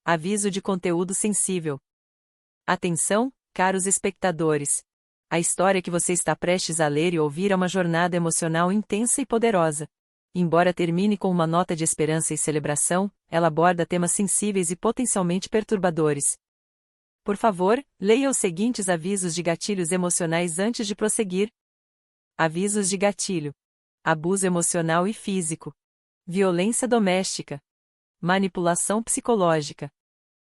Aviso de conteúdo sensível. Atenção, caros espectadores. A história que você está prestes a ler e ouvir é uma jornada emocional intensa e poderosa. Embora termine com uma nota de esperança e celebração, ela aborda temas sensíveis e potencialmente perturbadores. Por favor, leia os seguintes avisos de gatilhos emocionais antes de prosseguir. Avisos de gatilho: abuso emocional e físico, violência doméstica, manipulação psicológica,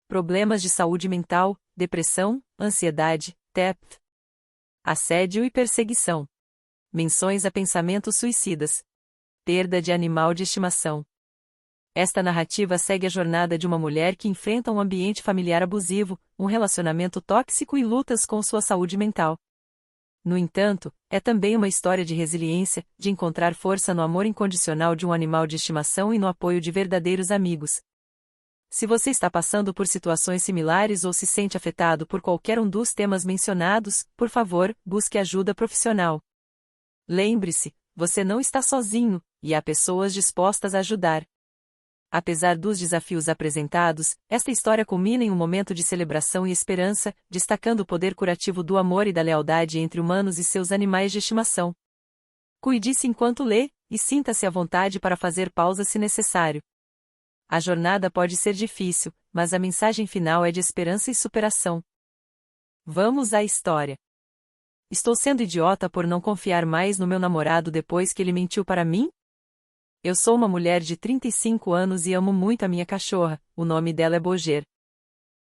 problemas de saúde mental, depressão, ansiedade, TEP, assédio e perseguição, menções a pensamentos suicidas, perda de animal de estimação. Esta narrativa segue a jornada de uma mulher que enfrenta um ambiente familiar abusivo, um relacionamento tóxico e lutas com sua saúde mental. No entanto, é também uma história de resiliência, de encontrar força no amor incondicional de um animal de estimação e no apoio de verdadeiros amigos. Se você está passando por situações similares ou se sente afetado por qualquer um dos temas mencionados, por favor, busque ajuda profissional. Lembre-se, você não está sozinho, e há pessoas dispostas a ajudar. Apesar dos desafios apresentados, esta história culmina em um momento de celebração e esperança, destacando o poder curativo do amor e da lealdade entre humanos e seus animais de estimação. Cuide-se enquanto lê, e sinta-se à vontade para fazer pausa se necessário. A jornada pode ser difícil, mas a mensagem final é de esperança e superação. Vamos à história. Estou sendo idiota por não confiar mais no meu namorado depois que ele mentiu para mim? Eu sou uma mulher de 35 anos e amo muito a minha cachorra, o nome dela é Boger.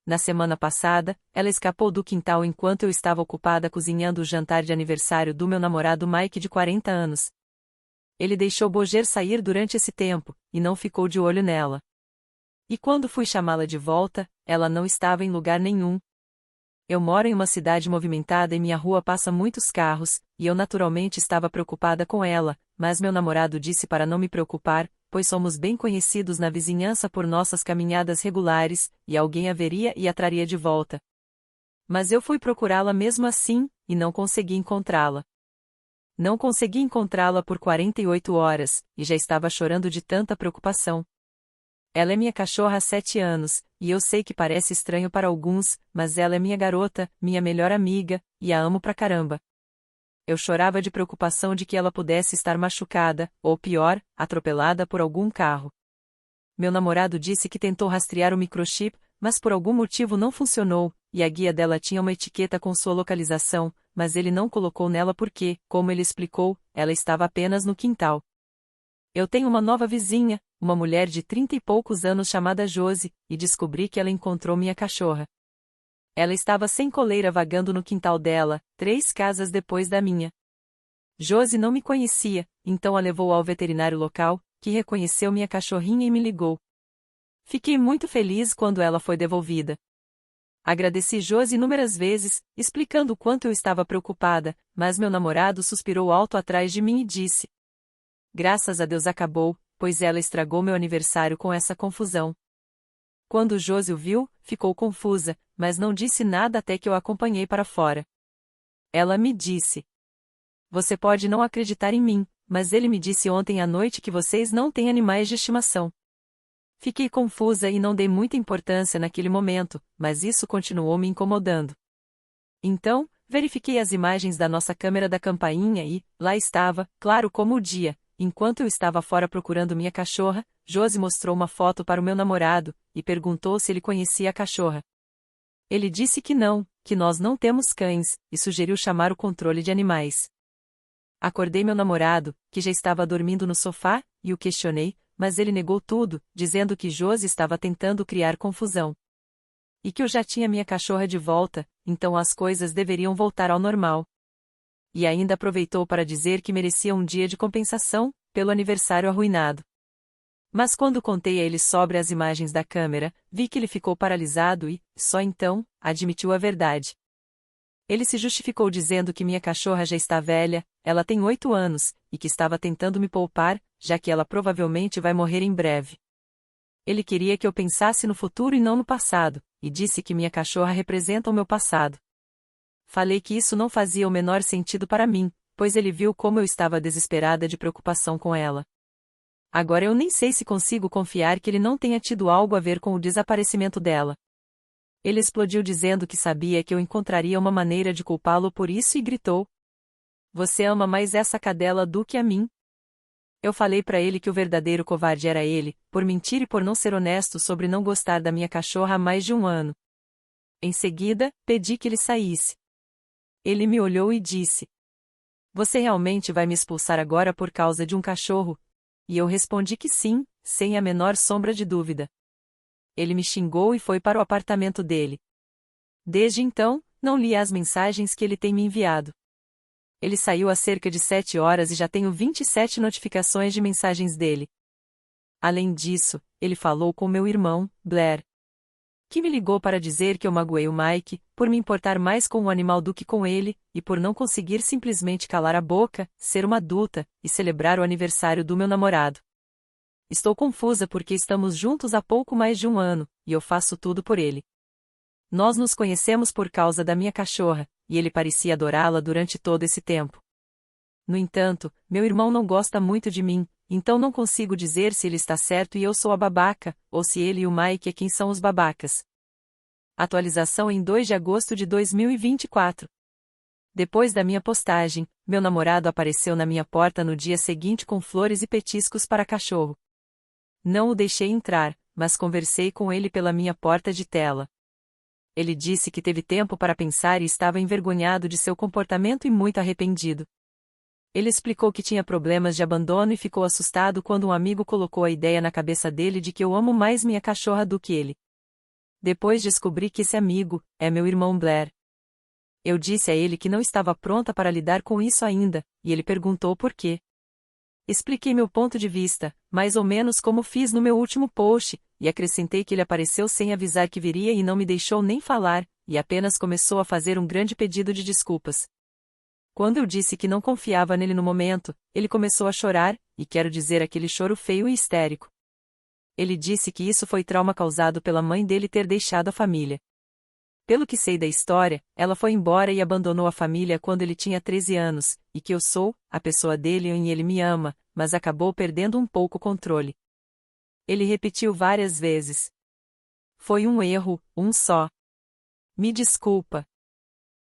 Na semana passada, ela escapou do quintal enquanto eu estava ocupada cozinhando o jantar de aniversário do meu namorado Mike de 40 anos. Ele deixou Boger sair durante esse tempo, e não ficou de olho nela. E quando fui chamá-la de volta, ela não estava em lugar nenhum. Eu moro em uma cidade movimentada e minha rua passa muitos carros, e eu naturalmente estava preocupada com ela, mas meu namorado disse para não me preocupar, pois somos bem conhecidos na vizinhança por nossas caminhadas regulares, e alguém a veria e a traria de volta. Mas eu fui procurá-la mesmo assim, e não consegui encontrá-la. Não consegui encontrá-la por 48 horas, e já estava chorando de tanta preocupação. Ela é minha cachorra há 7 anos, e eu sei que parece estranho para alguns, mas ela é minha garota, minha melhor amiga, e a amo pra caramba. Eu chorava de preocupação de que ela pudesse estar machucada, ou pior, atropelada por algum carro. Meu namorado disse que tentou rastrear o microchip, mas por algum motivo não funcionou, e a guia dela tinha uma etiqueta com sua localização, mas ele não colocou nela porque, como ele explicou, ela estava apenas no quintal. Eu tenho uma nova vizinha, uma mulher de 30 e poucos anos chamada Josi, e descobri que ela encontrou minha cachorra. Ela estava sem coleira vagando no quintal dela, 3 casas depois da minha. Josi não me conhecia, então a levou ao veterinário local, que reconheceu minha cachorrinha e me ligou. Fiquei muito feliz quando ela foi devolvida. Agradeci Josi inúmeras vezes, explicando o quanto eu estava preocupada, mas meu namorado suspirou alto atrás de mim e disse: graças a Deus acabou, pois ela estragou meu aniversário com essa confusão. Quando Josi o viu, ficou confusa, mas não disse nada até que eu a acompanhei para fora. Ela me disse: você pode não acreditar em mim, mas ele me disse ontem à noite que vocês não têm animais de estimação. Fiquei confusa e não dei muita importância naquele momento, mas isso continuou me incomodando. Então, verifiquei as imagens da nossa câmera da campainha e, lá estava, claro como o dia. Enquanto eu estava fora procurando minha cachorra, Josi mostrou uma foto para o meu namorado, e perguntou se ele conhecia a cachorra. Ele disse que não, que nós não temos cães, e sugeriu chamar o controle de animais. Acordei meu namorado, que já estava dormindo no sofá, e o questionei, mas ele negou tudo, dizendo que Josi estava tentando criar confusão. E que eu já tinha minha cachorra de volta, então as coisas deveriam voltar ao normal. E ainda aproveitou para dizer que merecia um dia de compensação, pelo aniversário arruinado. Mas quando contei a ele sobre as imagens da câmera, vi que ele ficou paralisado e, só então, admitiu a verdade. Ele se justificou dizendo que minha cachorra já está velha, ela tem 8 anos, e que estava tentando me poupar, já que ela provavelmente vai morrer em breve. Ele queria que eu pensasse no futuro e não no passado, e disse que minha cachorra representa o meu passado. Falei que isso não fazia o menor sentido para mim, pois ele viu como eu estava desesperada de preocupação com ela. Agora eu nem sei se consigo confiar que ele não tenha tido algo a ver com o desaparecimento dela. Ele explodiu dizendo que sabia que eu encontraria uma maneira de culpá-lo por isso e gritou: "Você ama mais essa cadela do que a mim?" Eu falei pra ele que o verdadeiro covarde era ele, por mentir e por não ser honesto sobre não gostar da minha cachorra há mais de um ano. Em seguida, pedi que ele saísse. Ele me olhou e disse: "Você realmente vai me expulsar agora por causa de um cachorro?" E eu respondi que sim, sem a menor sombra de dúvida. Ele me xingou e foi para o apartamento dele. Desde então, não li as mensagens que ele tem me enviado. Ele saiu há cerca de 7 horas e já tenho 27 notificações de mensagens dele. Além disso, ele falou com meu irmão, Blair, que me ligou para dizer que eu magoei o Mike, por me importar mais com o animal do que com ele, e por não conseguir simplesmente calar a boca, ser uma adulta, e celebrar o aniversário do meu namorado. Estou confusa porque estamos juntos há pouco mais de um ano, e eu faço tudo por ele. Nós nos conhecemos por causa da minha cachorra, e ele parecia adorá-la durante todo esse tempo. No entanto, meu irmão não gosta muito de mim, então não consigo dizer se ele está certo e eu sou a babaca, ou se ele e o Mike é quem são os babacas. Atualização em 2 de agosto de 2024. Depois da minha postagem, meu namorado apareceu na minha porta no dia seguinte com flores e petiscos para cachorro. Não o deixei entrar, mas conversei com ele pela minha porta de tela. Ele disse que teve tempo para pensar e estava envergonhado de seu comportamento e muito arrependido. Ele explicou que tinha problemas de abandono e ficou assustado quando um amigo colocou a ideia na cabeça dele de que eu amo mais minha cachorra do que ele. Depois descobri que esse amigo é meu irmão Blair. Eu disse a ele que não estava pronta para lidar com isso ainda, e ele perguntou por quê. Expliquei meu ponto de vista, mais ou menos como fiz no meu último post, e acrescentei que ele apareceu sem avisar que viria e não me deixou nem falar, e apenas começou a fazer um grande pedido de desculpas. Quando eu disse que não confiava nele no momento, ele começou a chorar, e quero dizer aquele choro feio e histérico. Ele disse que isso foi trauma causado pela mãe dele ter deixado a família. Pelo que sei da história, ela foi embora e abandonou a família quando ele tinha 13 anos, e que eu sou a pessoa dele e ele me ama, mas acabou perdendo um pouco o controle. Ele repetiu várias vezes: "Foi um erro, um só. Me desculpa."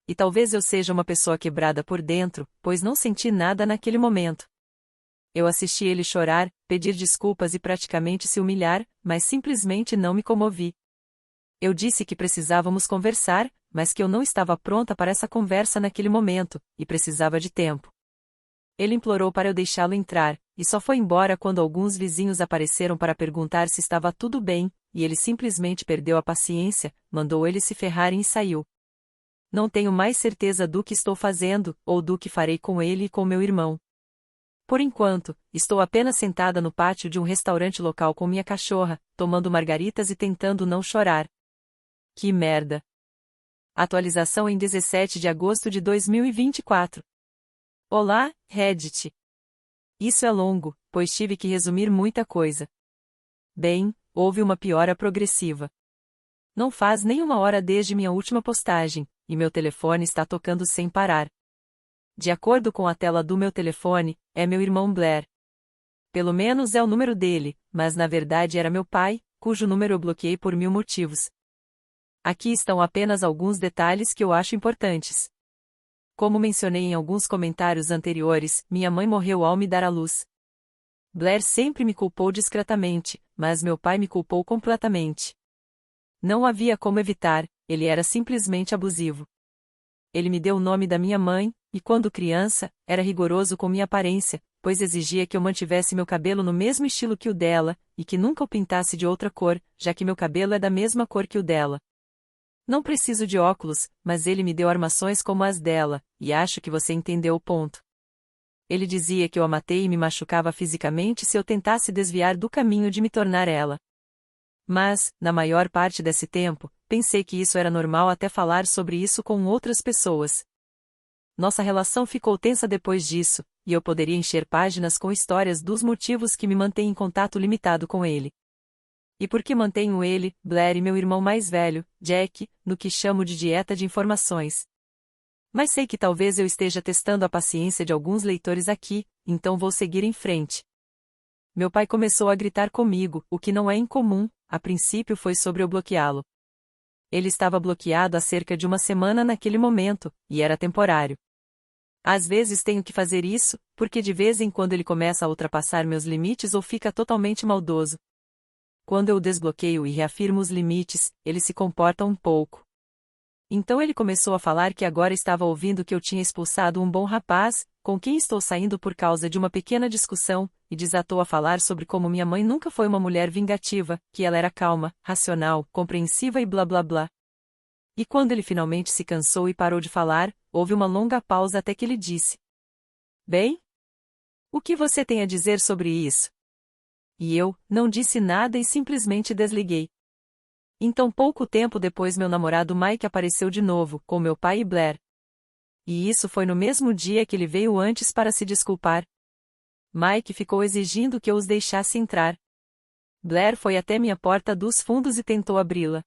E talvez eu seja uma pessoa quebrada por dentro, pois não senti nada naquele momento. Eu assisti ele chorar, pedir desculpas e praticamente se humilhar, mas simplesmente não me comovi. Eu disse que precisávamos conversar, mas que eu não estava pronta para essa conversa naquele momento, e precisava de tempo. Ele implorou para eu deixá-lo entrar, e só foi embora quando alguns vizinhos apareceram para perguntar se estava tudo bem, e ele simplesmente perdeu a paciência, mandou eles se ferrarem e saiu. Não tenho mais certeza do que estou fazendo, ou do que farei com ele e com meu irmão. Por enquanto, estou apenas sentada no pátio de um restaurante local com minha cachorra, tomando margaritas e tentando não chorar. Que merda! Atualização em 17 de agosto de 2024. Olá, Reddit. Isso é longo, pois tive que resumir muita coisa. Bem, houve uma piora progressiva. Não faz nem uma hora desde minha última postagem, e meu telefone está tocando sem parar. De acordo com a tela do meu telefone, é meu irmão Blair. Pelo menos é o número dele, mas na verdade era meu pai, cujo número eu bloqueei por 1000 motivos. Aqui estão apenas alguns detalhes que eu acho importantes. Como mencionei em alguns comentários anteriores, minha mãe morreu ao me dar à luz. Blair sempre me culpou discretamente, mas meu pai me culpou completamente. Não havia como evitar, ele era simplesmente abusivo. Ele me deu o nome da minha mãe, e quando criança, era rigoroso com minha aparência, pois exigia que eu mantivesse meu cabelo no mesmo estilo que o dela, e que nunca o pintasse de outra cor, já que meu cabelo é da mesma cor que o dela. Não preciso de óculos, mas ele me deu armações como as dela, e acho que você entendeu o ponto. Ele dizia que eu a matei e me machucava fisicamente se eu tentasse desviar do caminho de me tornar ela. Mas, na maior parte desse tempo, pensei que isso era normal até falar sobre isso com outras pessoas. Nossa relação ficou tensa depois disso, e eu poderia encher páginas com histórias dos motivos que me mantêm em contato limitado com ele. E por que mantenho ele, Blair e meu irmão mais velho, Jack, no que chamo de dieta de informações. Mas sei que talvez eu esteja testando a paciência de alguns leitores aqui, então vou seguir em frente. Meu pai começou a gritar comigo, o que não é incomum, a princípio foi sobre eu bloqueá-lo. Ele estava bloqueado há cerca de uma semana naquele momento, e era temporário. Às vezes tenho que fazer isso, porque de vez em quando ele começa a ultrapassar meus limites ou fica totalmente maldoso. Quando eu o desbloqueio e reafirmo os limites, ele se comporta um pouco. Então ele começou a falar que agora estava ouvindo que eu tinha expulsado um bom rapaz, com quem estou saindo por causa de uma pequena discussão, e desatou a falar sobre como minha mãe nunca foi uma mulher vingativa, que ela era calma, racional, compreensiva e blá blá blá. E quando ele finalmente se cansou e parou de falar, houve uma longa pausa até que ele disse: Bem? O que você tem a dizer sobre isso? E eu, não disse nada e simplesmente desliguei. Então pouco tempo depois meu namorado Mike apareceu de novo, com meu pai e Blair. E isso foi no mesmo dia que ele veio antes para se desculpar. Mike ficou exigindo que eu os deixasse entrar. Blair foi até minha porta dos fundos e tentou abri-la.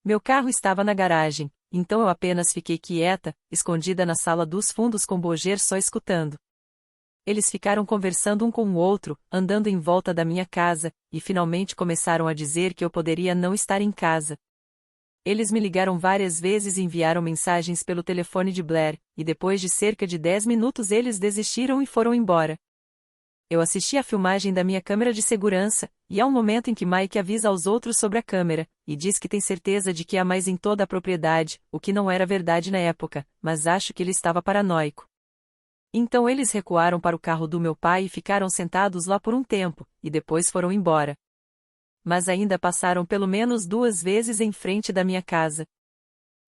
Meu carro estava na garagem, então eu apenas fiquei quieta, escondida na sala dos fundos com Boger só escutando. Eles ficaram conversando um com o outro, andando em volta da minha casa, e finalmente começaram a dizer que eu poderia não estar em casa. Eles me ligaram várias vezes e enviaram mensagens pelo telefone de Blair, e depois de cerca de 10 minutos eles desistiram e foram embora. Eu assisti a filmagem da minha câmera de segurança, e há um momento em que Mike avisa aos outros sobre a câmera, e diz que tem certeza de que há mais em toda a propriedade, o que não era verdade na época, mas acho que ele estava paranoico. Então eles recuaram para o carro do meu pai e ficaram sentados lá por um tempo, e depois foram embora. Mas ainda passaram pelo menos 2 vezes em frente da minha casa.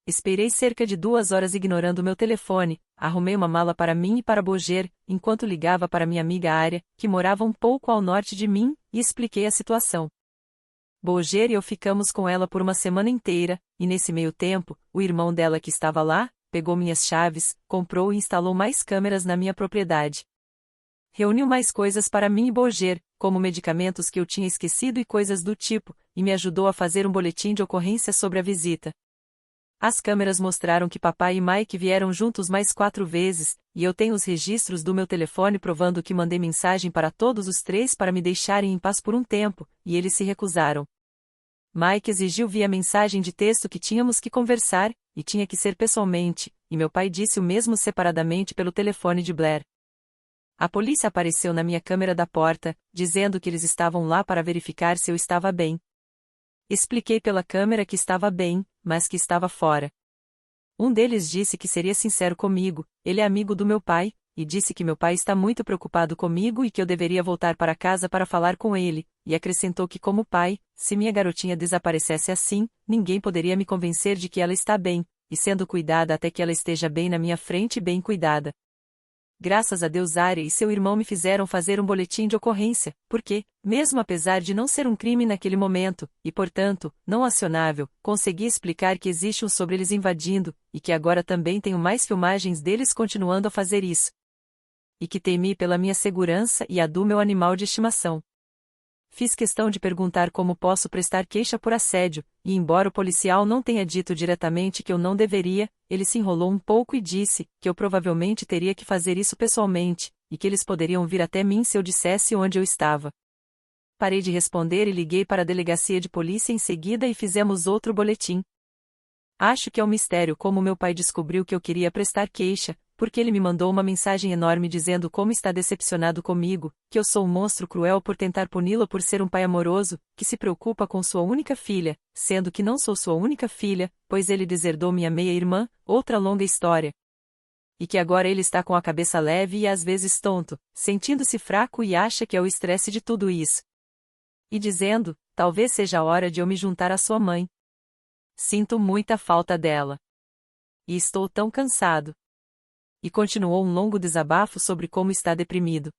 Esperei cerca de 2 horas ignorando meu telefone, arrumei uma mala para mim e para Boger, enquanto ligava para minha amiga Ária, que morava um pouco ao norte de mim, e expliquei a situação. Boger e eu ficamos com ela por uma semana inteira, e nesse meio tempo, o irmão dela que estava lá, pegou minhas chaves, comprou e instalou mais câmeras na minha propriedade. Reuniu mais coisas para mim e Boger, como medicamentos que eu tinha esquecido e coisas do tipo, e me ajudou a fazer um boletim de ocorrência sobre a visita. As câmeras mostraram que papai e Mike vieram juntos mais 4 vezes, e eu tenho os registros do meu telefone provando que mandei mensagem para todos os 3 para me deixarem em paz por um tempo, e eles se recusaram. Mike exigiu via mensagem de texto que tínhamos que conversar, e tinha que ser pessoalmente, e meu pai disse o mesmo separadamente pelo telefone de Blair. A polícia apareceu na minha câmera da porta, dizendo que eles estavam lá para verificar se eu estava bem. Expliquei pela câmera que estava bem, mas que estava fora. Um deles disse que seria sincero comigo, ele é amigo do meu pai, e disse que meu pai está muito preocupado comigo e que eu deveria voltar para casa para falar com ele, e acrescentou que como pai, se minha garotinha desaparecesse assim, ninguém poderia me convencer de que ela está bem, e sendo cuidada até que ela esteja bem na minha frente e bem cuidada. Graças a Deus Ária e seu irmão me fizeram fazer um boletim de ocorrência, porque, mesmo apesar de não ser um crime naquele momento, e portanto, não acionável, consegui explicar que existe um sobre eles invadindo, e que agora também tenho mais filmagens deles continuando a fazer isso. E que temi pela minha segurança e a do meu animal de estimação. Fiz questão de perguntar como posso prestar queixa por assédio, e embora o policial não tenha dito diretamente que eu não deveria, ele se enrolou um pouco e disse que eu provavelmente teria que fazer isso pessoalmente, e que eles poderiam vir até mim se eu dissesse onde eu estava. Parei de responder e liguei para a delegacia de polícia em seguida e fizemos outro boletim. Acho que é um mistério como meu pai descobriu que eu queria prestar queixa, porque ele me mandou uma mensagem enorme dizendo como está decepcionado comigo, que eu sou um monstro cruel por tentar puni-lo por ser um pai amoroso, que se preocupa com sua única filha, sendo que não sou sua única filha, pois ele deserdou minha meia-irmã, outra longa história. E que agora ele está com a cabeça leve e às vezes tonto, sentindo-se fraco e acha que é o estresse de tudo isso. E dizendo, talvez seja a hora de eu me juntar à sua mãe. Sinto muita falta dela. E estou tão cansado. E continuou um longo desabafo sobre como está deprimido.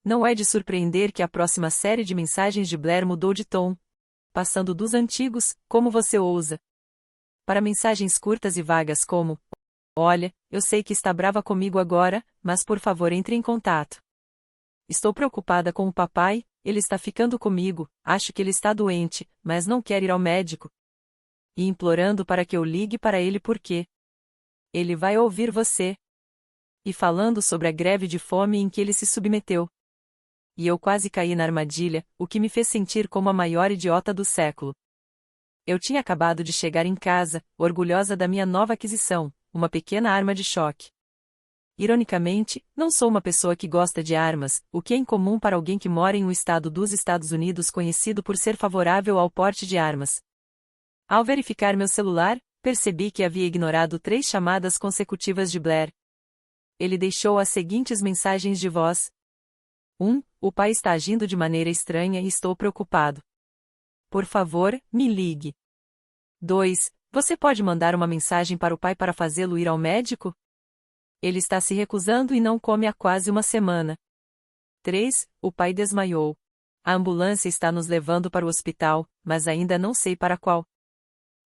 Não é de surpreender que a próxima série de mensagens de Blair mudou de tom, passando dos antigos, como você ousa, para mensagens curtas e vagas como: olha, eu sei que está brava comigo agora, mas por favor entre em contato. Estou preocupada com o papai, ele está ficando comigo, acho que ele está doente, mas não quer ir ao médico. E implorando para que eu ligue para ele porque ele vai ouvir você. E falando sobre a greve de fome em que ele se submeteu. E eu quase caí na armadilha, o que me fez sentir como a maior idiota do século. Eu tinha acabado de chegar em casa, orgulhosa da minha nova aquisição, uma pequena arma de choque. Ironicamente, não sou uma pessoa que gosta de armas, o que é incomum para alguém que mora em um estado dos Estados Unidos conhecido por ser favorável ao porte de armas. Ao verificar meu celular, percebi que havia ignorado 3 chamadas consecutivas de Blair. Ele deixou as seguintes mensagens de voz. 1. O pai está agindo de maneira estranha e estou preocupado. Por favor, me ligue. 2. Você pode mandar uma mensagem para o pai para fazê-lo ir ao médico? Ele está se recusando e não come há quase uma semana. 3. O pai desmaiou. A ambulância está nos levando para o hospital, mas ainda não sei para qual.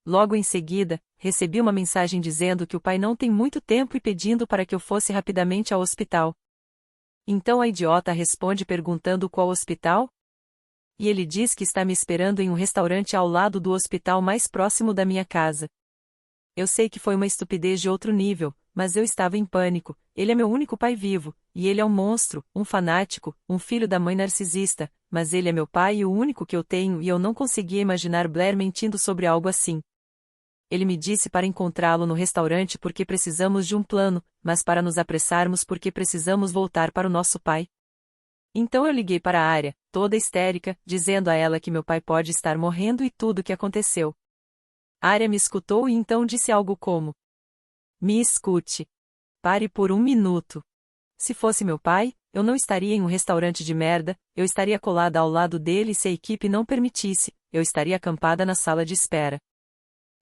Logo em seguida, recebi uma mensagem dizendo que o pai não tem muito tempo e pedindo para que eu fosse rapidamente ao hospital. Então a idiota responde perguntando qual hospital? E ele diz que está me esperando em um restaurante ao lado do hospital mais próximo da minha casa. Eu sei que foi uma estupidez de outro nível, mas eu estava em pânico. Ele é meu único pai vivo, e ele é um monstro, um fanático, um filho da mãe narcisista, mas ele é meu pai e o único que eu tenho e eu não conseguia imaginar Blair mentindo sobre algo assim. Ele me disse para encontrá-lo no restaurante porque precisamos de um plano, mas para nos apressarmos porque precisamos voltar para o nosso pai. Então eu liguei para a Arya, toda histérica, dizendo a ela que meu pai pode estar morrendo e tudo o que aconteceu. A Arya me escutou e então disse algo como: Me escute. Pare por 1 minuto. Se fosse meu pai, eu não estaria em um restaurante de merda, eu estaria colada ao lado dele e se a equipe não permitisse, eu estaria acampada na sala de espera.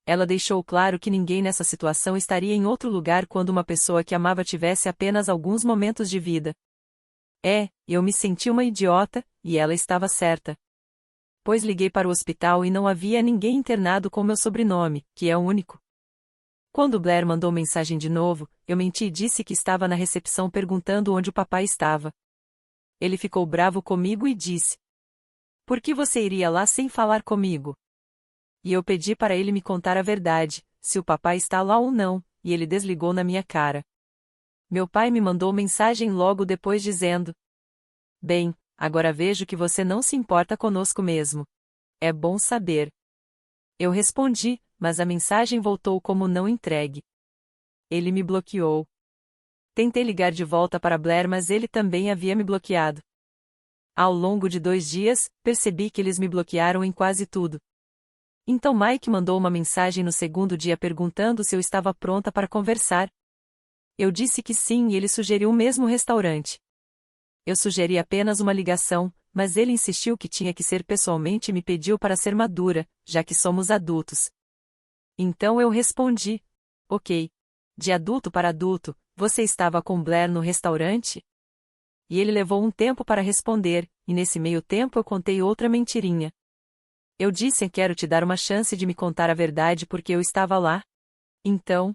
Ela deixou claro que ninguém nessa situação estaria em outro lugar quando uma pessoa que amava tivesse apenas alguns momentos de vida. Eu me senti uma idiota, e ela estava certa. Pois liguei para o hospital e não havia ninguém internado com meu sobrenome, que é o único. Quando Blair mandou mensagem de novo, eu menti e disse que estava na recepção perguntando onde o papai estava. Ele ficou bravo comigo e disse: Por que você iria lá sem falar comigo? E eu pedi para ele me contar a verdade, se o papai está lá ou não, e ele desligou na minha cara. Meu pai me mandou mensagem logo depois dizendo: Bem, agora vejo que você não se importa conosco mesmo. É bom saber. Eu respondi, mas a mensagem voltou como não entregue. Ele me bloqueou. Tentei ligar de volta para Blair, mas ele também havia me bloqueado. Ao longo de 2 dias, percebi que eles me bloquearam em quase tudo. Então Mike mandou uma mensagem no segundo dia perguntando se eu estava pronta para conversar. Eu disse que sim e ele sugeriu o mesmo restaurante. Eu sugeri apenas uma ligação, mas ele insistiu que tinha que ser pessoalmente e me pediu para ser madura, já que somos adultos. Então eu respondi: Ok. De adulto para adulto, você estava com Blair no restaurante? E ele levou um tempo para responder, e nesse meio tempo eu contei outra mentirinha. Eu disse: Quero te dar uma chance de me contar a verdade porque eu estava lá. Então.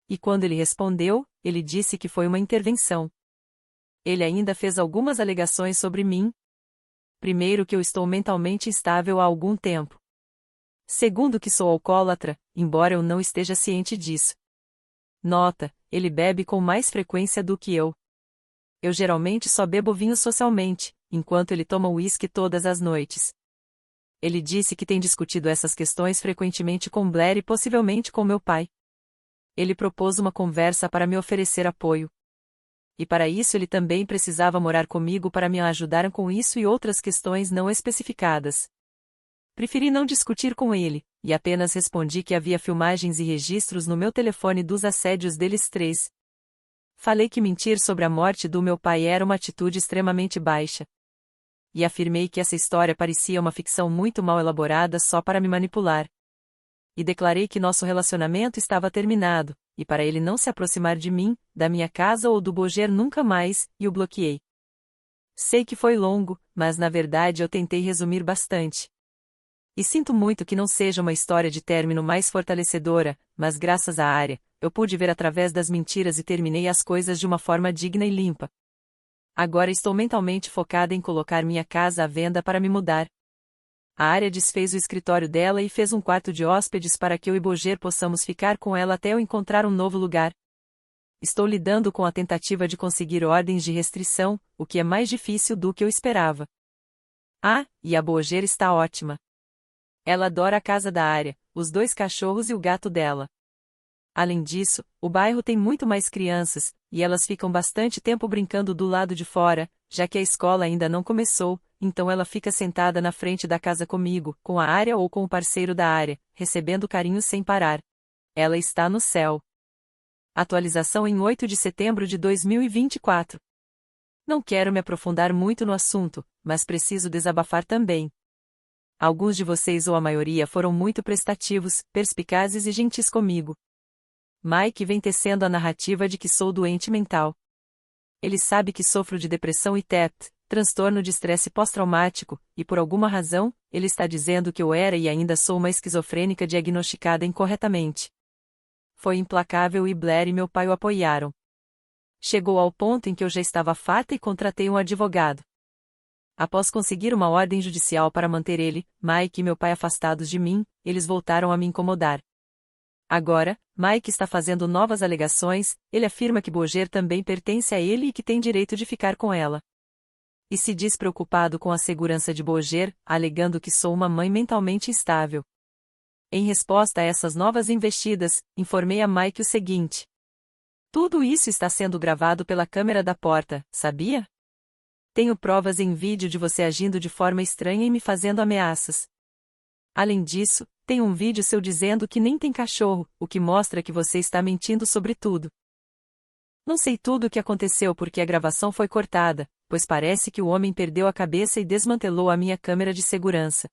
E quando ele respondeu, ele disse que foi uma intervenção. Ele ainda fez algumas alegações sobre mim. Primeiro, que eu estou mentalmente instável há algum tempo. Segundo, que sou alcoólatra, embora eu não esteja ciente disso. Nota: ele bebe com mais frequência do que eu. Eu geralmente só bebo vinho socialmente, enquanto ele toma uísque todas as noites. Ele disse que tem discutido essas questões frequentemente com Blair e possivelmente com meu pai. Ele propôs uma conversa para me oferecer apoio. E para isso ele também precisava morar comigo para me ajudar com isso e outras questões não especificadas. Preferi não discutir com ele, e apenas respondi que havia filmagens e registros no meu telefone dos assédios deles 3. Falei que mentir sobre a morte do meu pai era uma atitude extremamente baixa. E afirmei que essa história parecia uma ficção muito mal elaborada só para me manipular. E declarei que nosso relacionamento estava terminado, e para ele não se aproximar de mim, da minha casa ou do Boger nunca mais, e o bloqueei. Sei que foi longo, mas na verdade eu tentei resumir bastante. E sinto muito que não seja uma história de término mais fortalecedora, mas graças à Arya, eu pude ver através das mentiras e terminei as coisas de uma forma digna e limpa. Agora estou mentalmente focada em colocar minha casa à venda para me mudar. A Arya desfez o escritório dela e fez um quarto de hóspedes para que eu e Boger possamos ficar com ela até eu encontrar um novo lugar. Estou lidando com a tentativa de conseguir ordens de restrição, o que é mais difícil do que eu esperava. Ah, e a Boger está ótima. Ela adora a casa da área, os 2 cachorros e o gato dela. Além disso, o bairro tem muito mais crianças, e elas ficam bastante tempo brincando do lado de fora, já que a escola ainda não começou, então ela fica sentada na frente da casa comigo, com a área ou com o parceiro da área, recebendo carinho sem parar. Ela está no céu. Atualização em 8 de setembro de 2024. Não quero me aprofundar muito no assunto, mas preciso desabafar também. Alguns de vocês ou a maioria foram muito prestativos, perspicazes e gentis comigo. Mike vem tecendo a narrativa de que sou doente mental. Ele sabe que sofro de depressão e TET, transtorno de estresse pós-traumático, e por alguma razão, ele está dizendo que eu era e ainda sou uma esquizofrênica diagnosticada incorretamente. Foi implacável e Blair e meu pai o apoiaram. Chegou ao ponto em que eu já estava farta e contratei um advogado. Após conseguir uma ordem judicial para manter ele, Mike e meu pai afastados de mim, eles voltaram a me incomodar. Agora, Mike está fazendo novas alegações, ele afirma que Boger também pertence a ele e que tem direito de ficar com ela. E se diz preocupado com a segurança de Boger, alegando que sou uma mãe mentalmente instável. Em resposta a essas novas investidas, informei a Mike o seguinte: tudo isso está sendo gravado pela câmera da porta, sabia? Tenho provas em vídeo de você agindo de forma estranha e me fazendo ameaças. Além disso, tem um vídeo seu dizendo que nem tem cachorro, o que mostra que você está mentindo sobre tudo. Não sei tudo o que aconteceu porque a gravação foi cortada, pois parece que o homem perdeu a cabeça e desmantelou a minha câmera de segurança.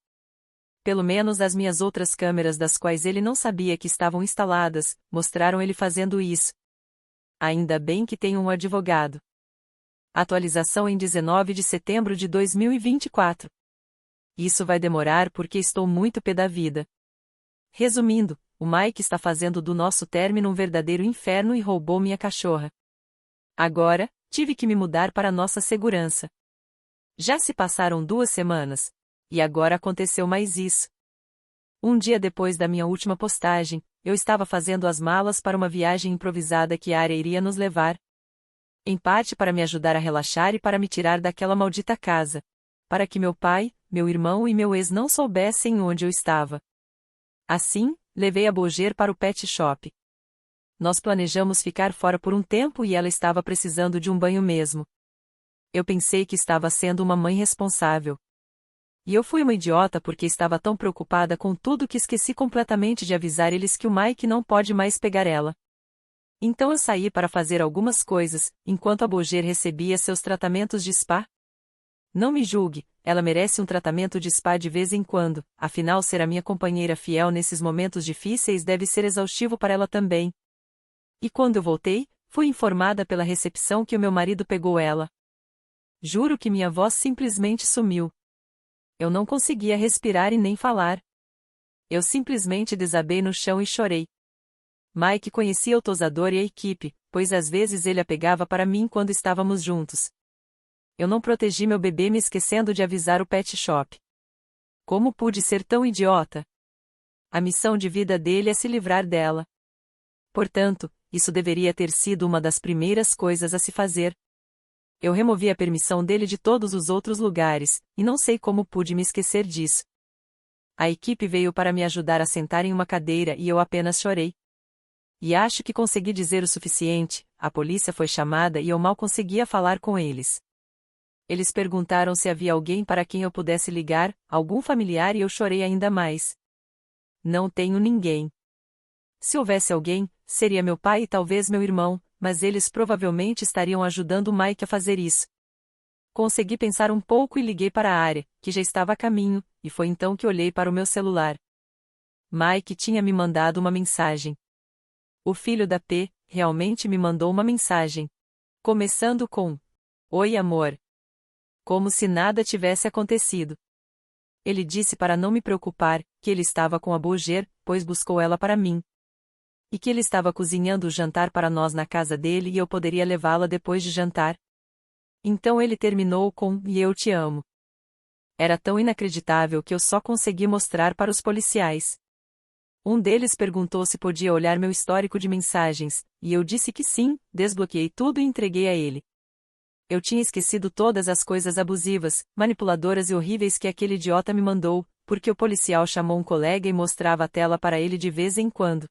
Pelo menos as minhas outras câmeras das quais ele não sabia que estavam instaladas, mostraram ele fazendo isso. Ainda bem que tenho um advogado. Atualização em 19 de setembro de 2024. Isso vai demorar porque estou muito pé da vida. Resumindo, o Mike está fazendo do nosso término um verdadeiro inferno e roubou minha cachorra. Agora, tive que me mudar para nossa segurança. Já se passaram 2 semanas. E agora aconteceu mais isso. Um dia depois da minha última postagem, eu estava fazendo as malas para uma viagem improvisada que a área iria nos levar. Em parte para me ajudar a relaxar e para me tirar daquela maldita casa. Para que meu pai, meu irmão e meu ex não soubessem onde eu estava. Assim, levei a Boger para o pet shop. Nós planejamos ficar fora por um tempo e ela estava precisando de um banho mesmo. Eu pensei que estava sendo uma mãe responsável. E eu fui uma idiota porque estava tão preocupada com tudo que esqueci completamente de avisar eles que o Mike não pode mais pegar ela. Então eu saí para fazer algumas coisas, enquanto a Boger recebia seus tratamentos de spa. Não me julgue, ela merece um tratamento de spa de vez em quando, afinal ser a minha companheira fiel nesses momentos difíceis deve ser exaustivo para ela também. E quando eu voltei, fui informada pela recepção que o meu marido pegou ela. Juro que minha voz simplesmente sumiu. Eu não conseguia respirar e nem falar. Eu simplesmente desabei no chão e chorei. Mike conhecia o tosador e a equipe, pois às vezes ele a pegava para mim quando estávamos juntos. Eu não protegi meu bebê me esquecendo de avisar o pet shop. Como pude ser tão idiota? A missão de vida dele é se livrar dela. Portanto, isso deveria ter sido uma das primeiras coisas a se fazer. Eu removi a permissão dele de todos os outros lugares, e não sei como pude me esquecer disso. A equipe veio para me ajudar a sentar em uma cadeira e eu apenas chorei. E acho que consegui dizer o suficiente, a polícia foi chamada e eu mal conseguia falar com eles. Eles perguntaram se havia alguém para quem eu pudesse ligar, algum familiar e eu chorei ainda mais. Não tenho ninguém. Se houvesse alguém, seria meu pai e talvez meu irmão, mas eles provavelmente estariam ajudando o Mike a fazer isso. Consegui pensar um pouco e liguei para a área, que já estava a caminho, e foi então que olhei para o meu celular. Mike tinha me mandado uma mensagem. O filho da P realmente me mandou uma mensagem. Começando com: Oi, amor. Como se nada tivesse acontecido. Ele disse para não me preocupar, que ele estava com a Boger, pois buscou ela para mim. E que ele estava cozinhando o jantar para nós na casa dele e eu poderia levá-la depois de jantar. Então ele terminou com: E eu te amo. Era tão inacreditável que eu só consegui mostrar para os policiais. Um deles perguntou se podia olhar meu histórico de mensagens, e eu disse que sim, desbloqueei tudo e entreguei a ele. Eu tinha esquecido todas as coisas abusivas, manipuladoras e horríveis que aquele idiota me mandou, porque o policial chamou um colega e mostrava a tela para ele de vez em quando.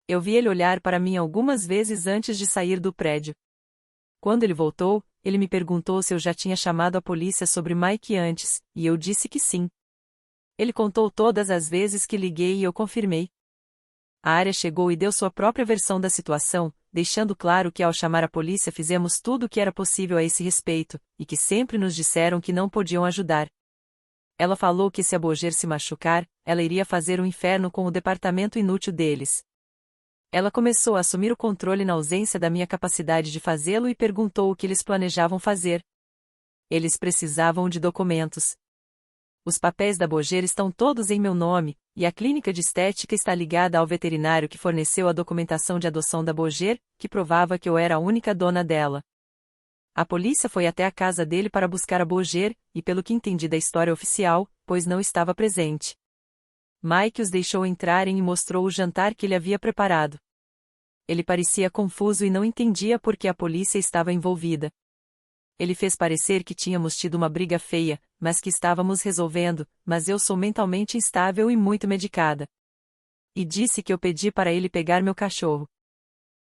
Eu vi ele olhar para mim algumas vezes antes de sair do prédio. Quando ele voltou, ele me perguntou se eu já tinha chamado a polícia sobre Mike antes, e eu disse que sim. Ele contou todas as vezes que liguei e eu confirmei. A área chegou e deu sua própria versão da situação, deixando claro que ao chamar a polícia fizemos tudo o que era possível a esse respeito, e que sempre nos disseram que não podiam ajudar. Ela falou que se a Boger se machucar, ela iria fazer um inferno com o departamento inútil deles. Ela começou a assumir o controle na ausência da minha capacidade de fazê-lo e perguntou o que eles planejavam fazer. Eles precisavam de documentos. Os papéis da Boger estão todos em meu nome, e a clínica de estética está ligada ao veterinário que forneceu a documentação de adoção da Boger, que provava que eu era a única dona dela. A polícia foi até a casa dele para buscar a Boger, e pelo que entendi da história oficial, pois não estava presente. Mike os deixou entrarem e mostrou o jantar que ele havia preparado. Ele parecia confuso e não entendia por que a polícia estava envolvida. Ele fez parecer que tínhamos tido uma briga feia, mas que estávamos resolvendo, mas eu sou mentalmente instável e muito medicada. E disse que eu pedi para ele pegar meu cachorro.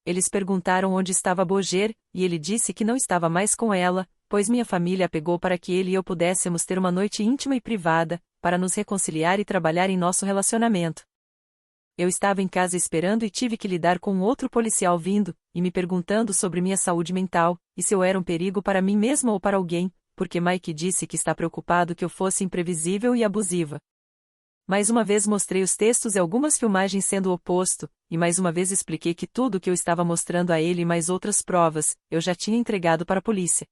Eles perguntaram onde estava Boger, e ele disse que não estava mais com ela, pois minha família a pegou para que ele e eu pudéssemos ter uma noite íntima e privada, para nos reconciliar e trabalhar em nosso relacionamento. Eu estava em casa esperando e tive que lidar com outro policial vindo, e me perguntando sobre minha saúde mental, e se eu era um perigo para mim mesma ou para alguém, porque Mike disse que está preocupado que eu fosse imprevisível e abusiva. Mais uma vez mostrei os textos e algumas filmagens sendo o oposto, e mais uma vez expliquei que tudo o que eu estava mostrando a ele e mais outras provas, eu já tinha entregado para a polícia.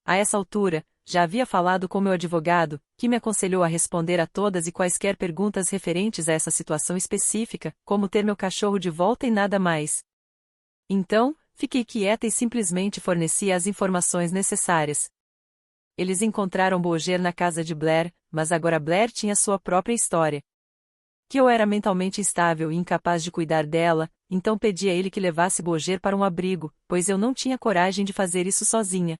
A essa altura, já havia falado com meu advogado, que me aconselhou a responder a todas e quaisquer perguntas referentes a essa situação específica, como ter meu cachorro de volta e nada mais. Então, fiquei quieta e simplesmente forneci as informações necessárias. Eles encontraram Boger na casa de Blair, mas agora Blair tinha sua própria história. Que eu era mentalmente instável e incapaz de cuidar dela, então pedi a ele que levasse Boger para um abrigo, pois eu não tinha coragem de fazer isso sozinha.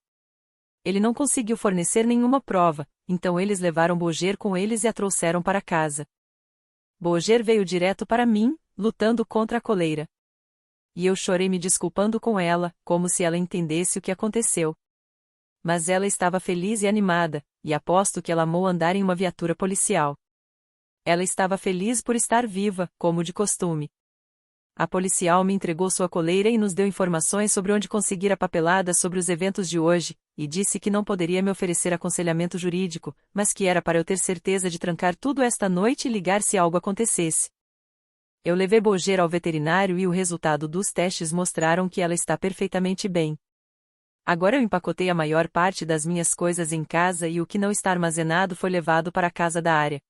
Ele não conseguiu fornecer nenhuma prova, então eles levaram Boger com eles e a trouxeram para casa. Boger veio direto para mim, lutando contra a coleira. E eu chorei me desculpando com ela, como se ela entendesse o que aconteceu. Mas ela estava feliz e animada, e aposto que ela amou andar em uma viatura policial. Ela estava feliz por estar viva, como de costume. A policial me entregou sua coleira e nos deu informações sobre onde conseguir a papelada sobre os eventos de hoje, e disse que não poderia me oferecer aconselhamento jurídico, mas que era para eu ter certeza de trancar tudo esta noite e ligar se algo acontecesse. Eu levei Boger ao veterinário e o resultado dos testes mostraram que ela está perfeitamente bem. Agora eu empacotei a maior parte das minhas coisas em casa e o que não está armazenado foi levado para a casa da área.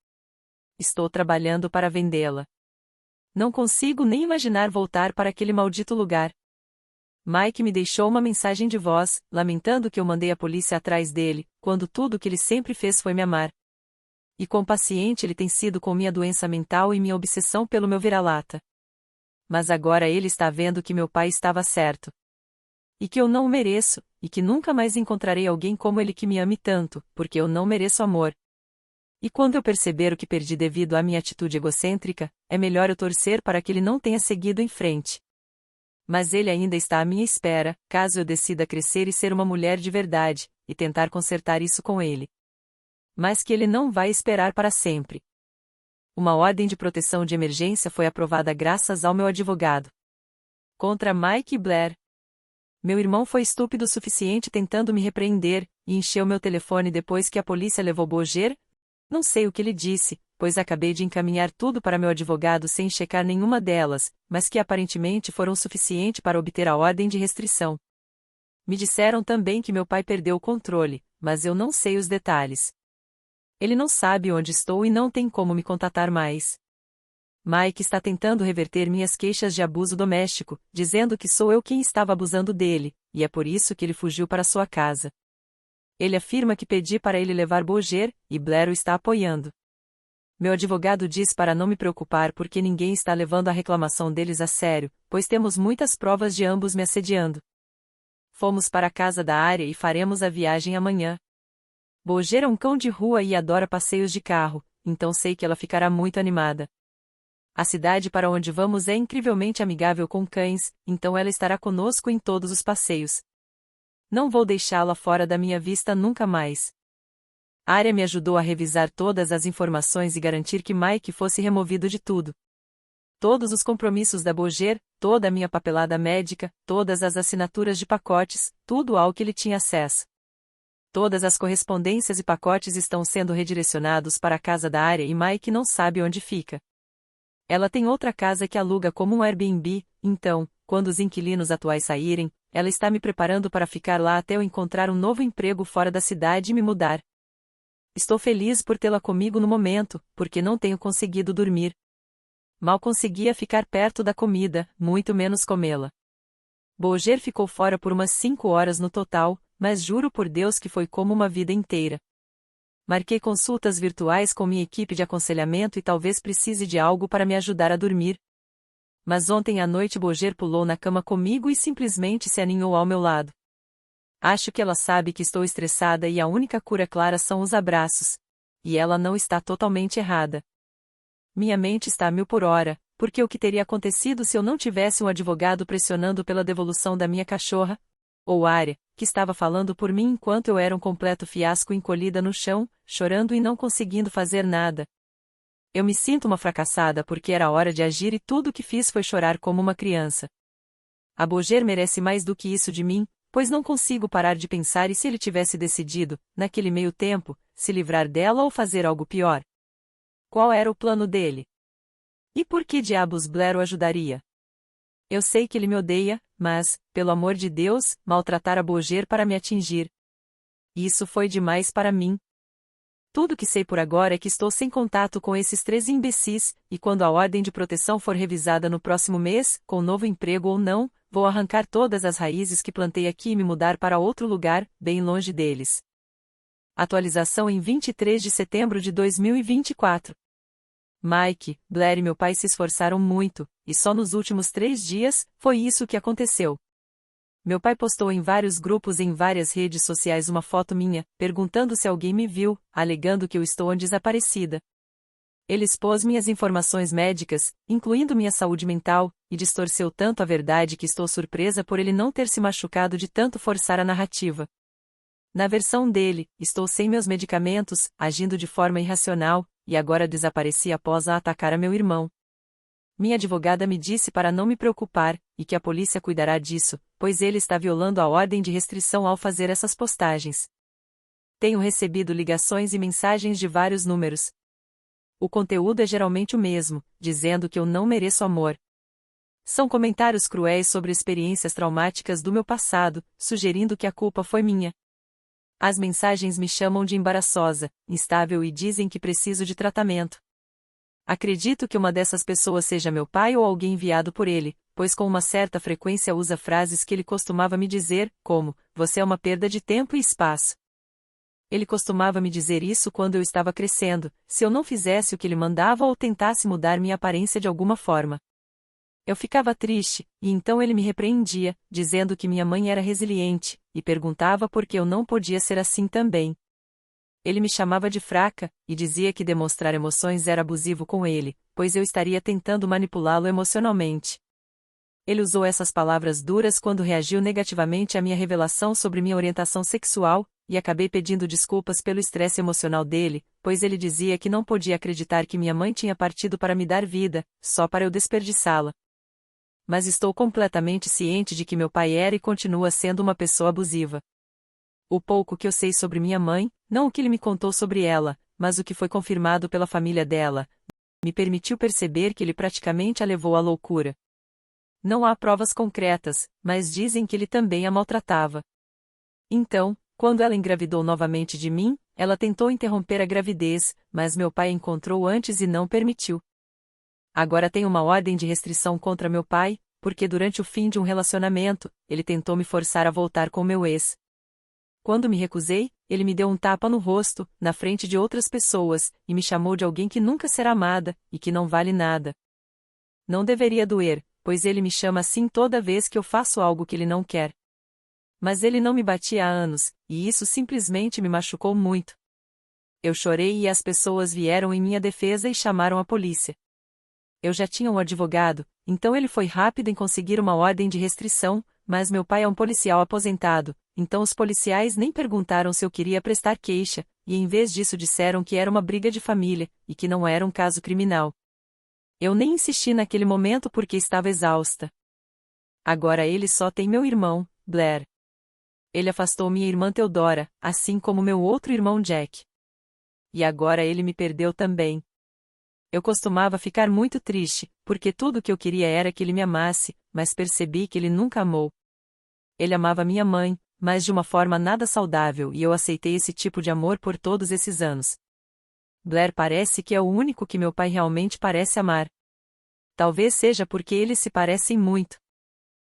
Estou trabalhando para vendê-la. Não consigo nem imaginar voltar para aquele maldito lugar. Mike me deixou uma mensagem de voz, lamentando que eu mandei a polícia atrás dele, quando tudo o que ele sempre fez foi me amar. E quão paciente ele tem sido com minha doença mental e minha obsessão pelo meu vira-lata. Mas agora ele está vendo que meu pai estava certo. E que eu não o mereço, e que nunca mais encontrarei alguém como ele que me ame tanto, porque eu não mereço amor. E quando eu perceber o que perdi devido à minha atitude egocêntrica, é melhor eu torcer para que ele não tenha seguido em frente. Mas ele ainda está à minha espera, caso eu decida crescer e ser uma mulher de verdade, e tentar consertar isso com ele. Mas que ele não vai esperar para sempre. Uma ordem de proteção de emergência foi aprovada graças ao meu advogado. Contra Mike Blair. Meu irmão foi estúpido o suficiente tentando me repreender, e encheu meu telefone depois que a polícia levou Boger. Não sei o que ele disse, pois acabei de encaminhar tudo para meu advogado sem checar nenhuma delas, mas que aparentemente foram o suficiente para obter a ordem de restrição. Me disseram também que meu pai perdeu o controle, mas eu não sei os detalhes. Ele não sabe onde estou e não tem como me contatar mais. Mike está tentando reverter minhas queixas de abuso doméstico, dizendo que sou eu quem estava abusando dele, e é por isso que ele fugiu para sua casa. Ele afirma que pedi para ele levar Boger, e Blair o está apoiando. Meu advogado diz para não me preocupar porque ninguém está levando a reclamação deles a sério, pois temos muitas provas de ambos me assediando. Fomos para a casa da Área e faremos a viagem amanhã. Boger é um cão de rua e adora passeios de carro, então sei que ela ficará muito animada. A cidade para onde vamos é incrivelmente amigável com cães, então ela estará conosco em todos os passeios. Não vou deixá-la fora da minha vista nunca mais. Área me ajudou a revisar todas as informações e garantir que Mike fosse removido de tudo. Todos os compromissos da Boger, toda a minha papelada médica, todas as assinaturas de pacotes, tudo ao que ele tinha acesso. Todas as correspondências e pacotes estão sendo redirecionados para a casa da Área e Mike não sabe onde fica. Ela tem outra casa que aluga como um Airbnb, então, quando os inquilinos atuais saírem, ela está me preparando para ficar lá até eu encontrar um novo emprego fora da cidade e me mudar. Estou feliz por tê-la comigo no momento, porque não tenho conseguido dormir. Mal conseguia ficar perto da comida, muito menos comê-la. Boger ficou fora por umas 5 horas no total, mas juro por Deus que foi como uma vida inteira. Marquei consultas virtuais com minha equipe de aconselhamento e talvez precise de algo para me ajudar a dormir. Mas ontem à noite Boger pulou na cama comigo e simplesmente se aninhou ao meu lado. Acho que ela sabe que estou estressada e a única cura clara são os abraços. E ela não está totalmente errada. Minha mente está a 1000 por hora, porque o que teria acontecido se eu não tivesse um advogado pressionando pela devolução da minha cachorra? Ou Área, que estava falando por mim enquanto eu era um completo fiasco encolhida no chão, chorando e não conseguindo fazer nada. Eu me sinto uma fracassada porque era hora de agir e tudo o que fiz foi chorar como uma criança. A Boger merece mais do que isso de mim, pois não consigo parar de pensar e se ele tivesse decidido, naquele meio tempo, se livrar dela ou fazer algo pior. Qual era o plano dele? E por que diabos Blair o ajudaria? Eu sei que ele me odeia, mas, pelo amor de Deus, maltratar a Boger para me atingir. Isso foi demais para mim. Tudo que sei por agora é que estou sem contato com esses 3 imbecis, e quando a ordem de proteção for revisada no próximo mês, com novo emprego ou não, vou arrancar todas as raízes que plantei aqui e me mudar para outro lugar, bem longe deles. Atualização em 23 de setembro de 2024. Mike, Blair e meu pai se esforçaram muito, e só nos últimos 3 dias, foi isso que aconteceu. Meu pai postou em vários grupos e em várias redes sociais uma foto minha, perguntando se alguém me viu, alegando que eu estou desaparecida. Ele expôs minhas informações médicas, incluindo minha saúde mental, e distorceu tanto a verdade que estou surpresa por ele não ter se machucado de tanto forçar a narrativa. Na versão dele, estou sem meus medicamentos, agindo de forma irracional, e agora desapareci após a atacar a meu irmão. Minha advogada me disse para não me preocupar, e que a polícia cuidará disso, pois ele está violando a ordem de restrição ao fazer essas postagens. Tenho recebido ligações e mensagens de vários números. O conteúdo é geralmente o mesmo, dizendo que eu não mereço amor. São comentários cruéis sobre experiências traumáticas do meu passado, sugerindo que a culpa foi minha. As mensagens me chamam de embaraçosa, instável e dizem que preciso de tratamento. Acredito que uma dessas pessoas seja meu pai ou alguém enviado por ele, pois com uma certa frequência usa frases que ele costumava me dizer, como, você é uma perda de tempo e espaço. Ele costumava me dizer isso quando eu estava crescendo, se eu não fizesse o que ele mandava ou tentasse mudar minha aparência de alguma forma. Eu ficava triste, e então ele me repreendia, dizendo que minha mãe era resiliente, e perguntava por que eu não podia ser assim também. Ele me chamava de fraca, e dizia que demonstrar emoções era abusivo com ele, pois eu estaria tentando manipulá-lo emocionalmente. Ele usou essas palavras duras quando reagiu negativamente à minha revelação sobre minha orientação sexual, e acabei pedindo desculpas pelo estresse emocional dele, pois ele dizia que não podia acreditar que minha mãe tinha partido para me dar vida, só para eu desperdiçá-la. Mas estou completamente ciente de que meu pai era e continua sendo uma pessoa abusiva. O pouco que eu sei sobre minha mãe, não o que ele me contou sobre ela, mas o que foi confirmado pela família dela, me permitiu perceber que ele praticamente a levou à loucura. Não há provas concretas, mas dizem que ele também a maltratava. Então, quando ela engravidou novamente de mim, ela tentou interromper a gravidez, mas meu pai a encontrou antes e não permitiu. Agora tenho uma ordem de restrição contra meu pai, porque durante o fim de um relacionamento, ele tentou me forçar a voltar com meu ex. Quando me recusei, ele me deu um tapa no rosto, na frente de outras pessoas, e me chamou de alguém que nunca será amada, e que não vale nada. Não deveria doer, pois ele me chama assim toda vez que eu faço algo que ele não quer. Mas ele não me batia há anos, e isso simplesmente me machucou muito. Eu chorei e as pessoas vieram em minha defesa e chamaram a polícia. Eu já tinha um advogado, então ele foi rápido em conseguir uma ordem de restrição, mas meu pai é um policial aposentado, então os policiais nem perguntaram se eu queria prestar queixa, e em vez disso disseram que era uma briga de família, e que não era um caso criminal. Eu nem insisti naquele momento porque estava exausta. Agora ele só tem meu irmão, Blair. Ele afastou minha irmã Theodora, assim como meu outro irmão Jack. E agora ele me perdeu também. Eu costumava ficar muito triste, porque tudo o que eu queria era que ele me amasse, mas percebi que ele nunca amou. Ele amava minha mãe, mas de uma forma nada saudável e eu aceitei esse tipo de amor por todos esses anos. Blair parece que é o único que meu pai realmente parece amar. Talvez seja porque eles se parecem muito.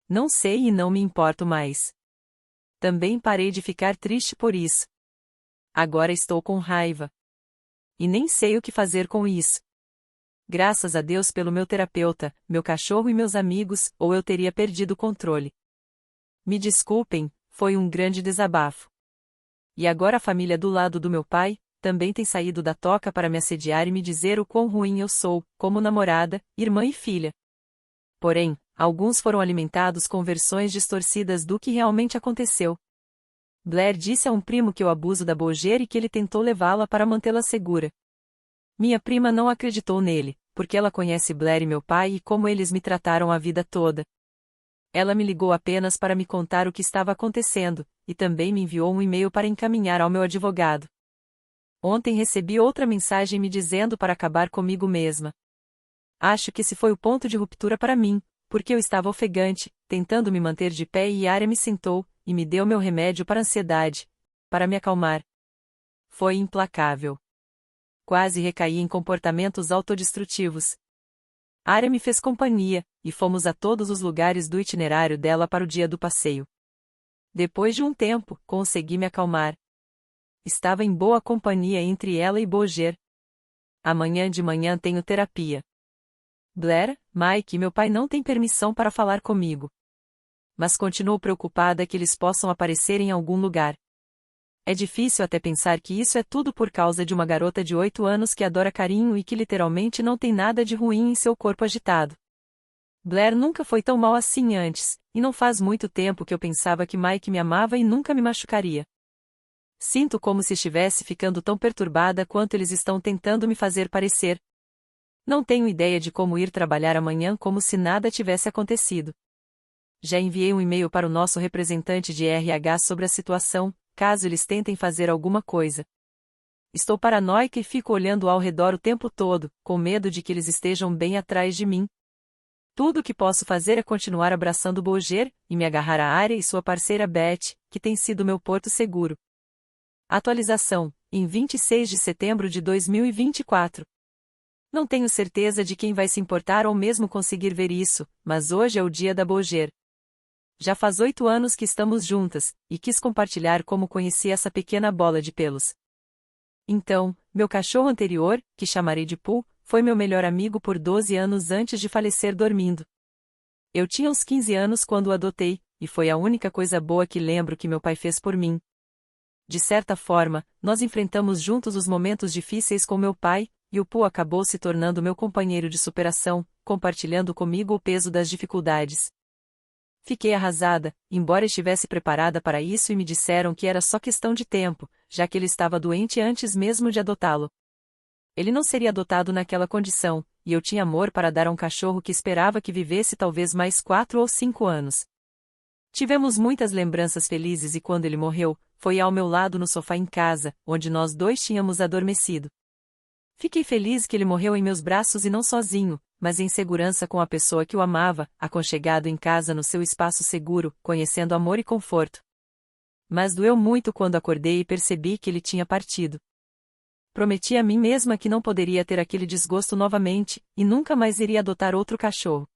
Não sei e não me importo mais. Também parei de ficar triste por isso. Agora estou com raiva. E nem sei o que fazer com isso. Graças a Deus pelo meu terapeuta, meu cachorro e meus amigos, ou eu teria perdido o controle. Me desculpem, foi um grande desabafo. E agora a família do lado do meu pai, também tem saído da toca para me assediar e me dizer o quão ruim eu sou, como namorada, irmã e filha. Porém, alguns foram alimentados com versões distorcidas do que realmente aconteceu. Blair disse a um primo que eu abuso da Boger e que ele tentou levá-la para mantê-la segura. Minha prima não acreditou nele, porque ela conhece Blair e meu pai e como eles me trataram a vida toda. Ela me ligou apenas para me contar o que estava acontecendo, e também me enviou um e-mail para encaminhar ao meu advogado. Ontem recebi outra mensagem me dizendo para acabar comigo mesma. Acho que esse foi o ponto de ruptura para mim, porque eu estava ofegante, tentando me manter de pé e Arya me sentou, e me deu meu remédio para ansiedade, para me acalmar. Foi implacável. Quase recaí em comportamentos autodestrutivos. Arya me fez companhia, e fomos a todos os lugares do itinerário dela para o dia do passeio. Depois de um tempo, consegui me acalmar. Estava em boa companhia entre ela e Boger. Amanhã de manhã tenho terapia. Blair, Mike e meu pai não têm permissão para falar comigo. Mas continuo preocupada que eles possam aparecer em algum lugar. É difícil até pensar que isso é tudo por causa de uma garota de 8 anos que adora carinho e que literalmente não tem nada de ruim em seu corpo agitado. Blair nunca foi tão mal assim antes, e não faz muito tempo que eu pensava que Mike me amava e nunca me machucaria. Sinto como se estivesse ficando tão perturbada quanto eles estão tentando me fazer parecer. Não tenho ideia de como ir trabalhar amanhã como se nada tivesse acontecido. Já enviei um e-mail para o nosso representante de RH sobre a situação, caso eles tentem fazer alguma coisa. Estou paranoica e fico olhando ao redor o tempo todo, com medo de que eles estejam bem atrás de mim. Tudo o que posso fazer é continuar abraçando Boger, e me agarrar à Arya e sua parceira Beth, que tem sido meu porto seguro. Atualização, em 26 de setembro de 2024. Não tenho certeza de quem vai se importar ou mesmo conseguir ver isso, mas hoje é o dia da Boger. Já faz 8 anos que estamos juntas, e quis compartilhar como conheci essa pequena bola de pelos. Então, meu cachorro anterior, que chamarei de Pooh, foi meu melhor amigo por 12 anos antes de falecer dormindo. Eu tinha uns 15 anos quando o adotei, e foi a única coisa boa que lembro que meu pai fez por mim. De certa forma, nós enfrentamos juntos os momentos difíceis com meu pai, e o Pooh acabou se tornando meu companheiro de superação, compartilhando comigo o peso das dificuldades. Fiquei arrasada, embora estivesse preparada para isso e me disseram que era só questão de tempo, já que ele estava doente antes mesmo de adotá-lo. Ele não seria adotado naquela condição, e eu tinha amor para dar a um cachorro que esperava que vivesse talvez mais 4 ou 5 anos. Tivemos muitas lembranças felizes e quando ele morreu, foi ao meu lado no sofá em casa, onde nós dois tínhamos adormecido. Fiquei feliz que ele morreu em meus braços e não sozinho, mas em segurança com a pessoa que o amava, aconchegado em casa no seu espaço seguro, conhecendo amor e conforto. Mas doeu muito quando acordei e percebi que ele tinha partido. Prometi a mim mesma que não poderia ter aquele desgosto novamente, e nunca mais iria adotar outro cachorro.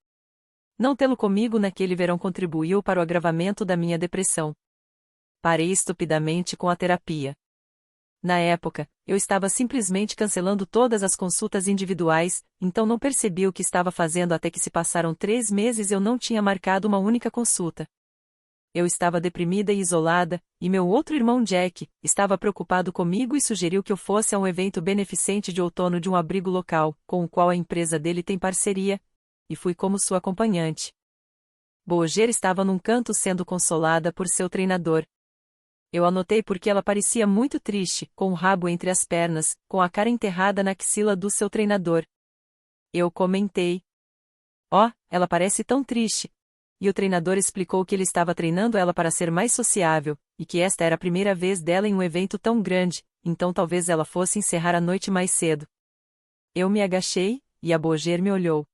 Não tê-lo comigo naquele verão contribuiu para o agravamento da minha depressão. Parei estupidamente com a terapia. Na época, eu estava simplesmente cancelando todas as consultas individuais, então não percebi o que estava fazendo até que se passaram 3 meses e eu não tinha marcado uma única consulta. Eu estava deprimida e isolada, e meu outro irmão Jack estava preocupado comigo e sugeriu que eu fosse a um evento beneficente de outono de um abrigo local, com o qual a empresa dele tem parceria, e fui como sua acompanhante. Boger estava num canto sendo consolada por seu treinador. Eu a notei porque ela parecia muito triste, com o rabo entre as pernas, com a cara enterrada na axila do seu treinador. Eu comentei: "Oh, ela parece tão triste." E o treinador explicou que ele estava treinando ela para ser mais sociável, e que esta era a primeira vez dela em um evento tão grande, então talvez ela fosse encerrar a noite mais cedo. Eu me agachei, e a Boger me olhou.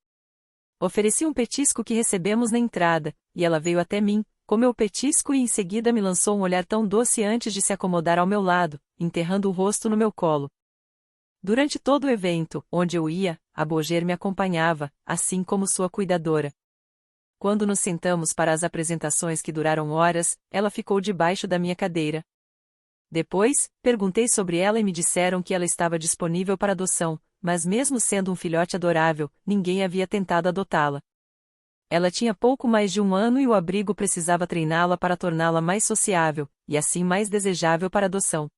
Ofereci um petisco que recebemos na entrada, e ela veio até mim, comeu o petisco e em seguida me lançou um olhar tão doce antes de se acomodar ao meu lado, enterrando o rosto no meu colo. Durante todo o evento, onde eu ia, a Boger me acompanhava, assim como sua cuidadora. Quando nos sentamos para as apresentações que duraram horas, ela ficou debaixo da minha cadeira. Depois, perguntei sobre ela e me disseram que ela estava disponível para adoção, mas mesmo sendo um filhote adorável, ninguém havia tentado adotá-la. Ela tinha pouco mais de 1 ano e o abrigo precisava treiná-la para torná-la mais sociável, e assim mais desejável para adoção.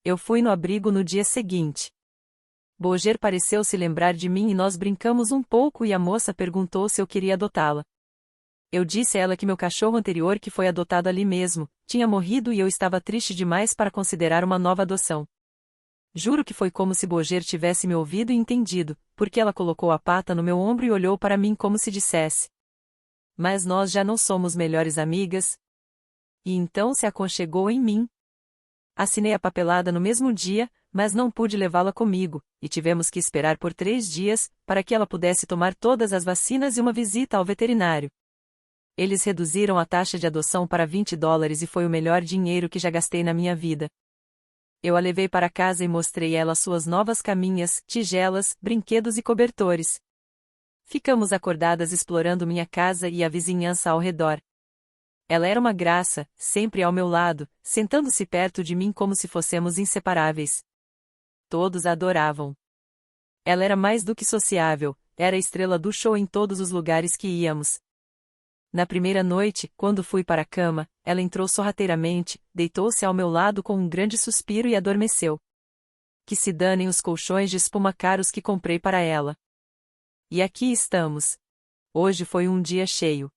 Eu fui no abrigo no dia seguinte. Boger pareceu se lembrar de mim e nós brincamos um pouco e a moça perguntou se eu queria adotá-la. Eu disse a ela que meu cachorro anterior que foi adotado ali mesmo, tinha morrido e eu estava triste demais para considerar uma nova adoção. Juro que foi como se Boger tivesse me ouvido e entendido, porque ela colocou a pata no meu ombro e olhou para mim como se dissesse: "Mas nós já não somos melhores amigas?" E então se aconchegou em mim. Assinei a papelada no mesmo dia, mas não pude levá-la comigo, e tivemos que esperar por 3 dias, para que ela pudesse tomar todas as vacinas e uma visita ao veterinário. Eles reduziram a taxa de adoção para $20 e foi o melhor dinheiro que já gastei na minha vida. Eu a levei para casa e mostrei a ela suas novas caminhas, tigelas, brinquedos e cobertores. Ficamos acordadas explorando minha casa e a vizinhança ao redor. Ela era uma graça, sempre ao meu lado, sentando-se perto de mim como se fôssemos inseparáveis. Todos a adoravam. Ela era mais do que sociável, era a estrela do show em todos os lugares que íamos. Na primeira noite, quando fui para a cama, ela entrou sorrateiramente, deitou-se ao meu lado com um grande suspiro e adormeceu. Que se danem os colchões de espuma caros que comprei para ela. E aqui estamos. Hoje foi um dia cheio.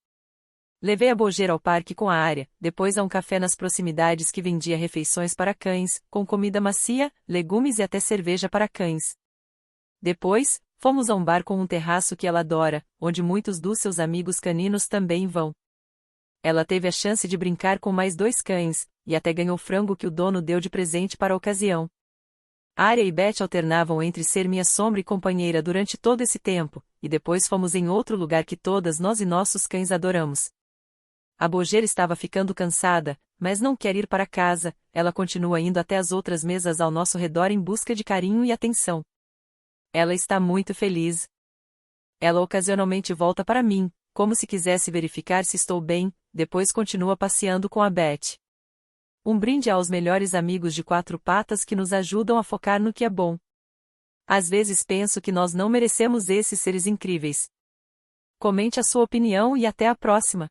Levei a Boger ao parque com a Área, depois a um café nas proximidades que vendia refeições para cães, com comida macia, legumes e até cerveja para cães. Depois, fomos a um bar com um terraço que ela adora, onde muitos dos seus amigos caninos também vão. Ela teve a chance de brincar com mais 2 cães, e até ganhou frango que o dono deu de presente para a ocasião. Área e Beth alternavam entre ser minha sombra e companheira durante todo esse tempo, e depois fomos em outro lugar que todas nós e nossos cães adoramos. A Boger estava ficando cansada, mas não quer ir para casa, ela continua indo até as outras mesas ao nosso redor em busca de carinho e atenção. Ela está muito feliz. Ela ocasionalmente volta para mim, como se quisesse verificar se estou bem, depois continua passeando com a Beth. Um brinde aos melhores amigos de 4 patas que nos ajudam a focar no que é bom. Às vezes penso que nós não merecemos esses seres incríveis. Comente a sua opinião e até a próxima.